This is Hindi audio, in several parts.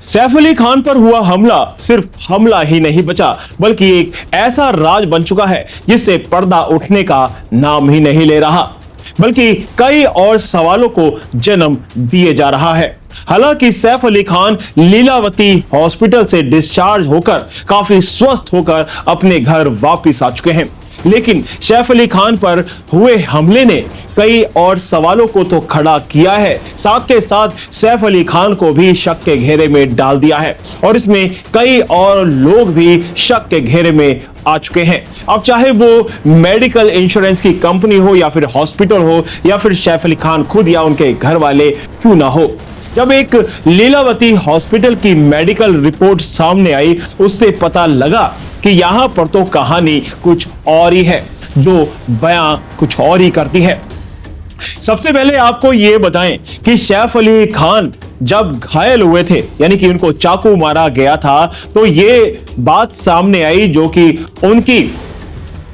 सैफ अली खान पर हुआ हमला सिर्फ हमला ही नहीं बचा, बल्कि एक ऐसा राज बन चुका है जिससे पर्दा उठने का नाम ही नहीं ले रहा, बल्कि कई और सवालों को जन्म दिए जा रहा है। हालांकि सैफ अली खान लीलावती हॉस्पिटल से डिस्चार्ज होकर काफी स्वस्थ होकर अपने घर वापस आ चुके हैं, लेकिन सैफ अली खान पर हुए हमले ने कई और सवालों को तो खड़ा किया है, साथ के साथ सैफ अली खान को भी शक के घेरे में डाल दिया है और इसमें कई और लोग भी शक के घेरे में आ चुके हैं। अब चाहे वो मेडिकल इंश्योरेंस की कंपनी हो या फिर हॉस्पिटल हो या फिर सैफ अली खान खुद या उनके घर वाले क्यों ना हो। जब एक लीलावती हॉस्पिटल की मेडिकल रिपोर्ट सामने आई, उससे पता लगा कि यहां पर तो कहानी कुछ और ही है, जो बयां कुछ और ही करती है। सबसे पहले आपको यह बताएं कि सैफ अली खान जब घायल हुए थे, यानी कि उनको चाकू मारा गया था, तो यह बात सामने आई जो कि उनकी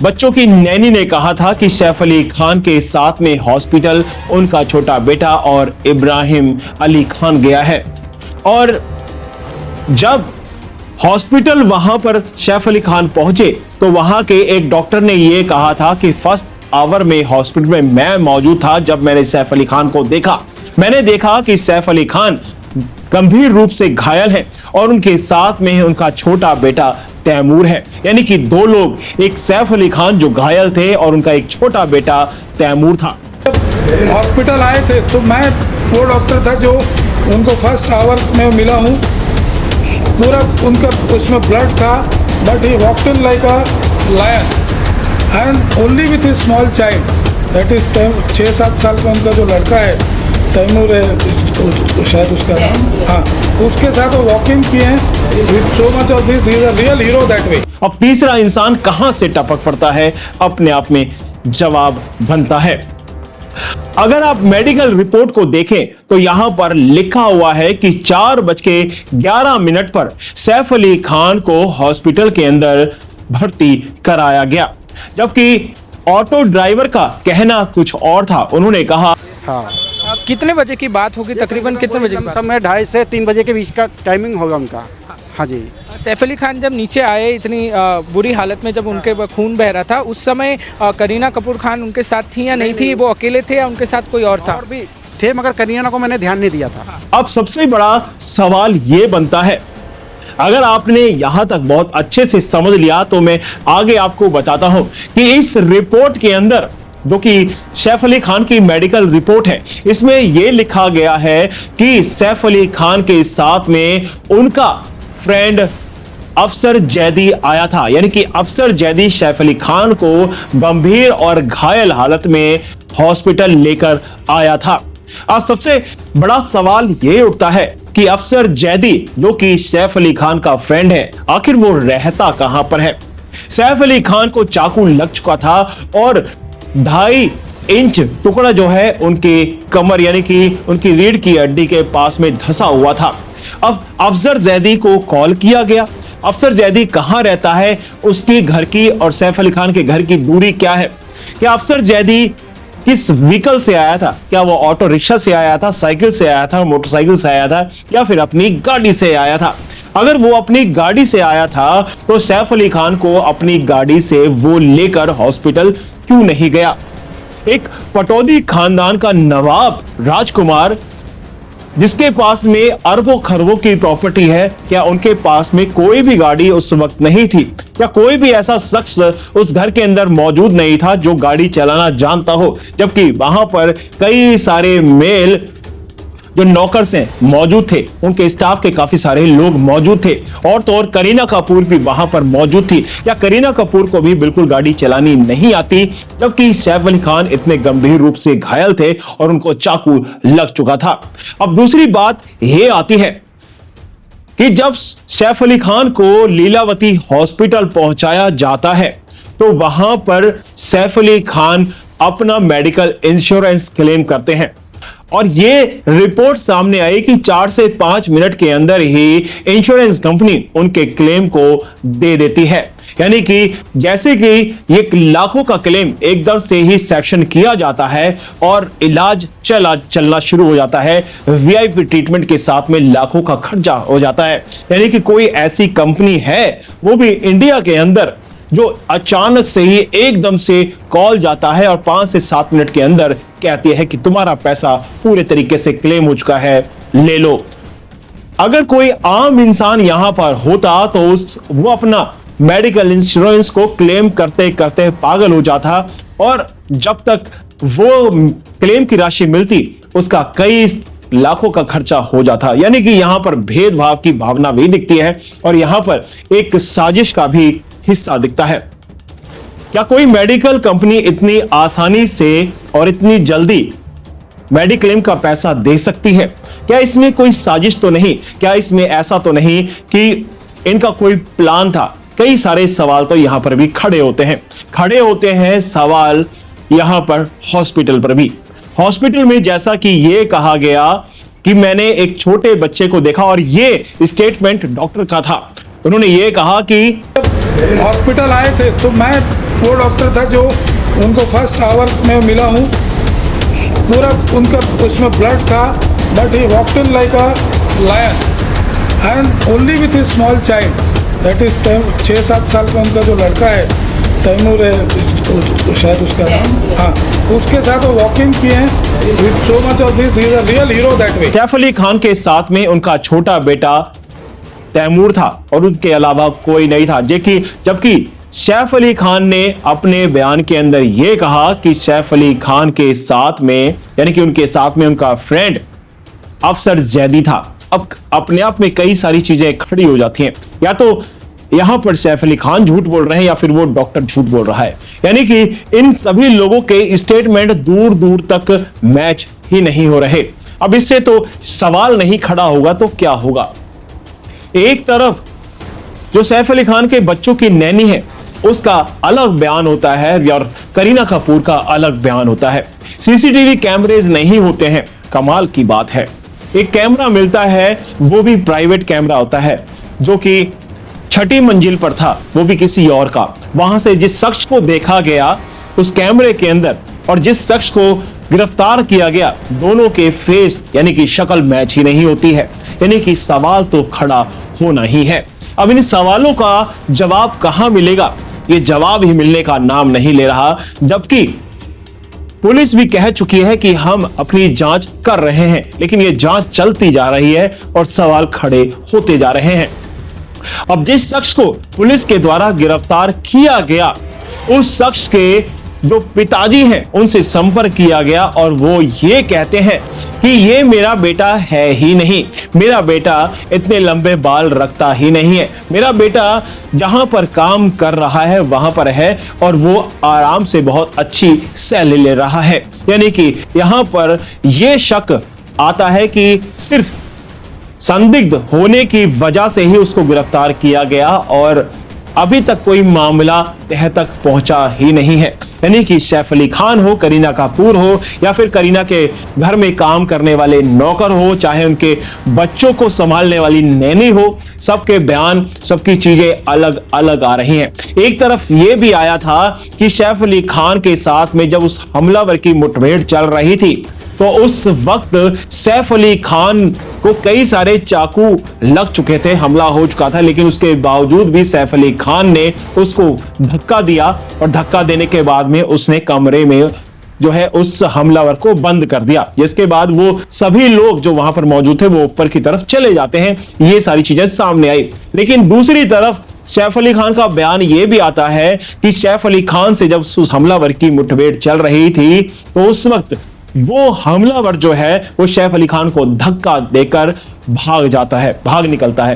बच्चों की नैनी ने कहा था कि सैफ अली खान के साथ में हॉस्पिटल उनका छोटा बेटा और इब्राहिम अली खान गया है। और जब हॉस्पिटल वहां पर सैफ अली खान पहुंचे तो वहां के एक डॉक्टर ने यह कहा था कि फर्स्ट आवर में हॉस्पिटल में मैं मौजूद था। जब मैंने सैफ अली खान को देखा, मैंने देखा कि सैफ अली खान गंभीर रूप से घायल है और उनके साथ में उनका छोटा बेटा तैमूर है, यानी कि दो लोग, एक सैफ अली खान जो घायल थे और उनका एक छोटा बेटा तैमूर था। हॉस्पिटल आए थे तो मैं वो डॉक्टर था जो उनको फर्स्ट आवर में मिला हूँ। पूरा उनका उसमें ब्लड था, but he walked in like a lion and only with a small child, that is 6-7 साल का उनका जो लड़का है, तैमूर है शायद उसका नाम, हाँ, उसके साथ वो वॉकिंग किए हैं with so much of this, he is a real hero that way. अब तीसरा इंसान कहां से टपक पड़ता है, अपने आप में जवाब बनता है। अगर आप मेडिकल रिपोर्ट को देखें तो यहां पर लिखा हुआ है कि 4:11 पर सैफ अली खान को हॉस्पिटल के अंदर भर्ती कराया गया, जबकि ऑटो ड्राइवर का कहना कुछ और था। उन्होंने कहा, हाँ, कितने बजे की बात होगी, तकरीबन कितने बजे की बात? तब मैं 2:30 से 3 बजे के बीच का टाइमिंग होगा उनका। हाँ जी। सैफ अली खान जब नीचे आए इतनी बुरी हालत में, जब उनके खून बह रहा था, उस समय करीना कपूर खान उनके साथ थी या नहीं थी? वो अकेले थे या उनके साथ कोई और था? और भी थे, मगर करीना को मैंने ध्यान नहीं दिया था। अब सबसे बड़ा सवाल यह बनता है, अगर आपने यहां तक बहुत अच्छे से समझ लिया तो मैं आगे आपको बताता हूं कि इस रिपोर्ट के अंदर, जो कि सैफ अली खान की मेडिकल रिपोर्ट है, इसमें यह लिखा गया है कि सैफ अली खान के साथ में उनका फ्रेंड अफसर जैदी आया था, यानी कि अफसर जैदी सैफ अली खान को गंभीर और घायल हालत में हॉस्पिटल लेकर आया था। अब सबसे बड़ा सवाल यह उठता है कि अफसर जैदी, जो कि सैफ अली खान का फ्रेंड है, आखिर वो रहता कहां पर है? सैफ अली खान को चाकू लग चुका था और 2.5 इंच टुकड़ा जो है उनकी कमर, यानी कि उनकी रीढ़ की हड्डी के पास में धंसा हुआ था। अब अफसर जैदी को कॉल किया गया। अफसर जैदी कहां रहता है, उसकी घर की और सैफ अली खान के घर की दूरी क्या है? क्या अफसर जैदी किस व्हीकल से आया था? क्या वो ऑटो रिक्शा से आया था, साइकिल से आया था, मोटरसाइकिल से आया था, या फिर अपनी गाड़ी से आया था? अगर वो अपनी गाड़ी से आया था तो सैफ अली खान को अपनी गाड़ी से वो लेकर हॉस्पिटल क्यों नहीं गया? एक पटौदी खानदान का नवाब राजकुमार, जिसके पास में अरबों खरबों की प्रॉपर्टी है, क्या उनके पास में कोई भी गाड़ी उस वक्त नहीं थी? क्या कोई भी ऐसा शख्स उस घर के अंदर मौजूद नहीं था जो गाड़ी चलाना जानता हो? जबकि वहां पर कई सारे मेल जो नौकर्स हैं मौजूद थे, उनके स्टाफ के काफी सारे लोग मौजूद थे, और तो और करीना कपूर भी वहां पर मौजूद थी। या करीना कपूर को भी बिल्कुल गाड़ी चलानी नहीं आती, जबकि सैफ अली खान इतने गंभीर रूप से घायल थे और उनको चाकू लग चुका था। अब दूसरी बात यह आती है कि जब सैफ अली खान को लीलावती हॉस्पिटल पहुंचाया जाता है तो वहां पर सैफ अली खान अपना मेडिकल इंश्योरेंस क्लेम करते हैं, और ये रिपोर्ट सामने आई कि 4 से 5 मिनट के अंदर ही इंश्योरेंस कंपनी उनके क्लेम को दे देती है। यानी कि जैसे कि ये लाखों का क्लेम एकदम से ही सेक्शन किया जाता है और इलाज चलना शुरू हो जाता है, वीआईपी ट्रीटमेंट के साथ में लाखों का खर्चा हो जाता है। यानी कि कोई ऐसी कंपनी है, वो भी इंडिया के अंदर, जो अचानक से ही एकदम से कॉल जाता है और 5 से 7 मिनट के अंदर कहती है कि तुम्हारा पैसा पूरे तरीके से क्लेम हो चुका है, ले लो। अगर कोई आम इंसान यहां पर होता तो वो अपना मेडिकल इंश्योरेंस को क्लेम करते करते पागल हो जाता और जब तक वो क्लेम की राशि मिलती उसका कई लाखों का खर्चा हो जाता। यानी कि यहां पर भेदभाव की भावना भी दिखती है और यहां पर एक साजिश का भी हिस्सा दिखता है। क्या कोई मेडिकल कंपनी इतनी आसानी से और इतनी जल्दी मेडिक्लेम का पैसा दे सकती है? क्या इसमें कोई साजिश तो नहीं? क्या इसमें ऐसा तो नहीं कि इनका कोई प्लान था? कई सारे सवाल तो यहां पर भी खड़े होते हैं सवाल यहां पर हॉस्पिटल पर भी। हॉस्पिटल में जैसा कि ये कहा गया कि मैंने एक छोटे बच्चे को देखा और ये स्टेटमेंट डॉक्टर का था। उन्होंने ये कहा कि हॉस्पिटल आए थे तो मैं वो डॉक्टर था जो उनको फर्स्ट आवर में मिला हूँ। पूरा उनका उसमें ब्लड था, but he walked in like a lion and only with a small child, that is 6-7 साल का उनका जो लड़का है, तैमूर है शायद उसका नाम, हाँ, उसके साथ वो वॉकिंग किए हैं with so much of this, he is a real hero that way. Saif Ali Khan के साथ में उनका छोटा बेटा तैमूर था और उनके अलावा कोई नहीं था। जबकि सैफ अली खान ने अपने बयान के अंदर यह कहा कि सैफ अली खान के साथ में, यानी कि उनके साथ में उनका फ्रेंड अफसर जैदी था। अब अपने आप में कई सारी चीजें खड़ी हो जाती हैं, या तो यहां पर सैफ अली खान झूठ बोल रहे हैं या फिर वो डॉक्टर झूठ बोल रहा है। यानी कि इन सभी लोगों के स्टेटमेंट दूर दूर तक मैच ही नहीं हो रहे। अब इससे तो सवाल नहीं खड़ा होगा तो क्या होगा? एक तरफ जो सैफ अली खान के बच्चों की नैनी है उसका अलग बयान होता है और करीना कपूर का अलग बयान होता है। सीसीटीवी कैमरेज नहीं होते हैं, कमाल की बात है। एक कैमरा मिलता है, वो भी प्राइवेट कैमरा होता है, जो कि 6ठी मंजिल पर था, वो भी किसी और का। वहां से जिस शख्स को देखा गया उस कैमरे के अंदर और जिस शख्स को गिरफ्तार किया गया, दोनों के फेस यानी कि शक्ल मैच ही नहीं होती है। यानी कि सवाल तो खड़ा होना ही है। अब इन सवालों का जवाब कहां मिलेगा? ये जवाब ही मिलने का नाम नहीं ले रहा, जबकि पुलिस भी कह चुकी है कि हम अपनी जांच कर रहे हैं, लेकिन ये जांच चलती जा रही है और सवाल खड़े होते जा रहे हैं। अब जिस शख्स को पुलिस के द्वारा गिरफ्तार किया गया, उस शख्स के जो पिताजी हैं उनसे संपर्क किया गया और वो ये कहते हैं कि ये मेरा बेटा है ही नहीं, मेरा बेटा इतने लंबे बाल रखता ही नहीं है, मेरा बेटा जहां पर काम कर रहा है वहां पर है और वो आराम से बहुत अच्छी सैलरी ले रहा है। यानी कि यहां पर यह शक आता है कि सिर्फ संदिग्ध होने की वजह से ही उसको गिरफ्तार किया गया और अभी तक कोई मामला तह तक पहुंचा ही नहीं है। यानी कि सैफ अली खान हो, करीना कपूर हो या फिर करीना के घर में काम करने वाले नौकर हो, चाहे उनके बच्चों को संभालने वाली नैनी हो, सबके बयान, सबकी चीजें अलग अलग आ रही हैं। एक तरफ यह भी आया था कि सैफ अली खान के साथ में जब उस हमलावर की मुठभेड़ चल रही थी तो उस वक्त सैफ अली खान को कई सारे चाकू लग चुके थे, हमला हो चुका था, लेकिन उसके बावजूद भी सैफ अली खान ने उसको धक्का दिया और धक्का देने के बाद में उसने कमरे में जो है उस हमलावर को बंद कर दिया, जिसके बाद वो सभी लोग जो वहां पर मौजूद थे वो ऊपर की तरफ चले जाते हैं। ये सारी चीजें सामने आई। लेकिन दूसरी तरफ सैफ अली खान का बयान यह भी आता है कि सैफ अली खान से जब उस हमलावर की मुठभेड़ चल रही थी तो उस वक्त वो हमलावर जो है वो सैफ अली खान को धक्का देकर भाग निकलता है।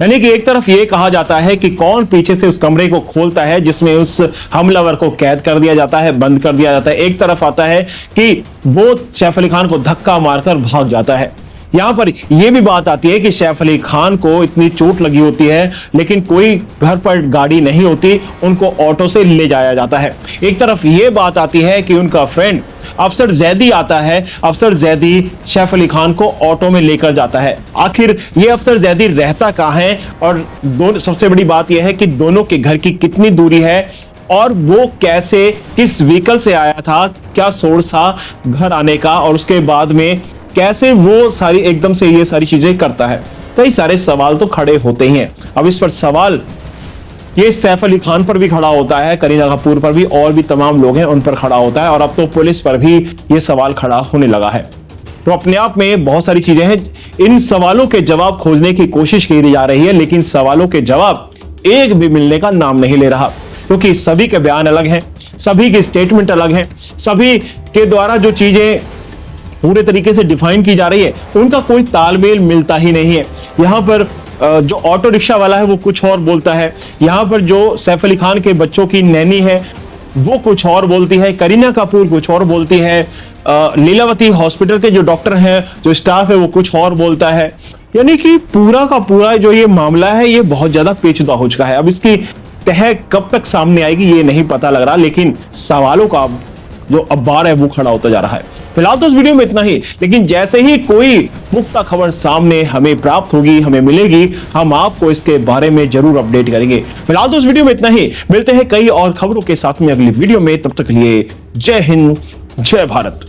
यानी कि एक तरफ ये कहा जाता है कि कौन पीछे से उस कमरे को खोलता है जिसमें उस हमलावर को कैद कर दिया जाता है, बंद कर दिया जाता है। एक तरफ आता है कि वो सैफ अली खान को धक्का मारकर भाग जाता है। यहां पर यह भी बात आती है कि सैफ अली खान को इतनी चोट लगी होती है लेकिन कोई घर पर गाड़ी नहीं होती, उनको ऑटो से ले जाया जाता है। एक तरफ यह बात आती है कि उनका फ्रेंड अफसर जैदी आता है, अफसर जैदी सैफ अली खान को ऑटो में लेकर जाता है। आखिर ये अफसर जैदी रहता कहां है और दोनों, सबसे बड़ी बात यह है कि दोनों के घर की कितनी दूरी है और वो कैसे, किस व्हीकल से आया था, क्या सोर्स था घर आने का और उसके बाद में कैसे वो सारी एकदम से ये सारी चीजें करता है। कई सारे सवाल तो खड़े होते ही हैं। अब इस पर सवाल ये सैफ अली खान पर भी खड़ा होता है, करीना कपूर पर भी, और भी तमाम लोग हैं उन पर खड़ा होता है और अब तो पुलिस पर भी ये सवाल खड़ा होने लगा है। तो अपने आप में बहुत सारी चीजें हैं। इन सवालों के जवाब खोजने की कोशिश की जा रही है लेकिन सवालों के जवाब एक भी मिलने का नाम नहीं ले रहा, क्योंकि सभी के बयान अलग हैं, सभी की स्टेटमेंट अलग हैं, सभी के द्वारा जो चीजें पूरे तरीके से डिफाइन की जा रही है उनका कोई तालमेल मिलता ही नहीं है। यहाँ पर जो ऑटो रिक्शा वाला है वो कुछ और बोलता है, यहाँ पर जो सैफ अली खान के बच्चों की नैनी है वो कुछ और बोलती है, करीना कपूर कुछ और बोलती है, लीलावती हॉस्पिटल के जो डॉक्टर हैं, जो स्टाफ है वो कुछ और बोलता है। यानी कि पूरा का पूरा जो ये मामला है ये बहुत ज्यादा पेचीदा हो चुका है। अब इसकी तह कब तक सामने आएगी ये नहीं पता लग रहा, लेकिन सवालों का जो अब्बार है वो खड़ा होता जा रहा है। फिलहाल तो इस वीडियो में इतना ही, लेकिन जैसे ही कोई पुख्ता खबर सामने हमें प्राप्त होगी, हमें मिलेगी, हम आपको इसके बारे में जरूर अपडेट करेंगे। फिलहाल तो इस वीडियो में इतना ही, मिलते हैं कई और खबरों के साथ में अगली वीडियो में। तब तक के लिए जय हिंद, जय भारत।